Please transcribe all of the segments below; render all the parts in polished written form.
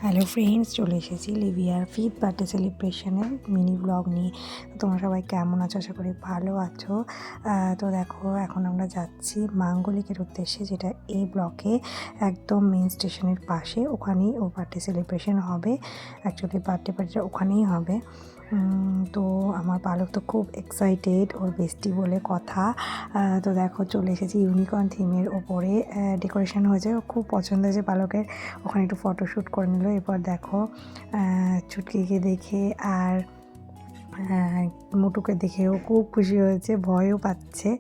Hello friends, চলে এসেছি লিভিয়ার 5th birthday সেলিব্রেশনের mini blog নিয়ে। তোমরা সবাই কেমন আছো? আশা করি ভালো আছো। তো দেখো, এখন আমরা যাচ্ছি মাঙ্গলিকের উদ্দেশ্যে, যেটা এই ব্লকে একদম মেন স্টেশনের পাশে। ওখানেই ওর বার্থডে সেলিব্রেশন হবে। অ্যাকচুয়ালি বার্থডে পার্টিটা ওখানেই হবে। তো আমার পালক তো খুব এক্সাইটেড, ওর বেস্টি বলে কথা। তো দেখো, চলে এসেছি ইউনিকর্ন থিমের ওপরে। ডেকোরেশন হয়েছে, খুব পছন্দ হয়েছে পালকের। ওখানে একটু ফটোশ্যুট করে নিল। এরপর দেখো, ছুটকিকে দেখে আর মোটুকে দেখেও খুব খুশি হয়েছে, ভয়ও পাচ্ছে।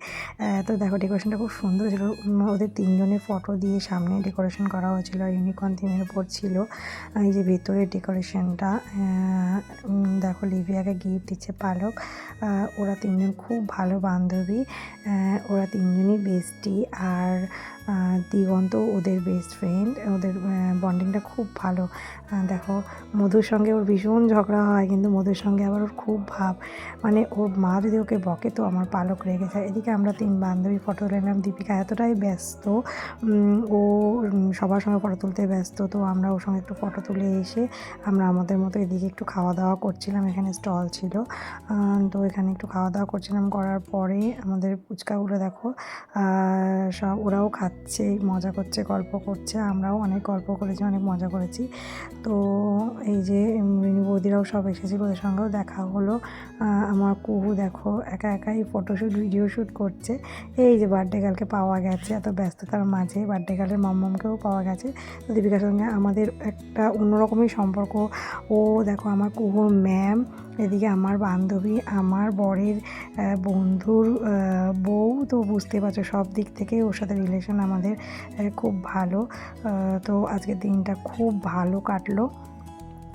তো দেখো, ডেকোরেশনটা খুব সুন্দর ছিল। ওদের তিনজনের ফটো দিয়ে সামনে ডেকোরেশন করা হয়েছিল, আর ইউনিকর্ন থিমের উপর ছিল। এই যে ভেতরের ডেকোরেশনটা, দেখো লিভিয়াকে গিফট দিচ্ছে পালক। ওরা তিনজন খুব ভালো বান্ধবী, ওরা তিনজনই বেস্টি। আর দিগন্ত ওদের বেস্ট ফ্রেন্ড, ওদের বন্ডিংটা খুব ভালো। দেখো, মধুর সঙ্গে ওর ভীষণ ঝগড়া হয়, কিন্তু মধুর সঙ্গে আবার ওর খুব ভাব। মানে ওর মা যদি ওকে বকে তো আমার পালক রেগে যায়। এদিকে আমরা তিন বান্ধবী ফটো তুলে নিলাম। দীপিকা এতটাই ব্যস্ত, ও সবার সঙ্গে ফটো তুলতে ব্যস্ত। তো আমরা ওর সঙ্গে একটু ফটো তুলে এসে আমরা আমাদের মতো এদিকে একটু খাওয়া দাওয়া করছিলাম। এখানে স্টল ছিল, তো এখানে একটু খাওয়া দাওয়া করছিলাম। করার পরে আমাদের ফুচকাগুলো দেখো, সব ওরাও খাচ্ছে, মজা করছে, গল্প করছে। আমরাও অনেক গল্প করেছি, অনেক মজা করেছি। তো এই যে রিনি বৌদিরাও সব এসেছিল, ওদের সঙ্গেও দেখা হলো। আমার কুহু দেখো একা একাই ফটোশ্যুট ভিডিও শ্যুট করছে। এই যে বার্থডে গার্লকে পাওয়া গেছে, এত ব্যস্ততার মাঝে বার্থডে গার্লের মাম্মামকেও পাওয়া গেছে। তো দীপিকার সঙ্গে আমাদের একটা অন্যরকমই সম্পর্ক। ও দেখো আমার কুহুর ম্যাম, এদিকে আমার বান্ধবী, আমার বরের বন্ধুর বউ। তো বুঝতে পারছো, সব দিক থেকে ওর সাথে রিলেশন আমাদের খুব ভালো। তো আজকের দিনটা খুব ভালো কাটলো।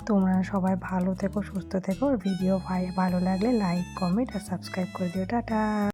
তোমরা সবাই ভালো থেকো, সুস্থ থেকো। ভিডিও ভালো লাগলে লাইক, কমেন্ট আর সাবস্ক্রাইব করে দিও। টাটা।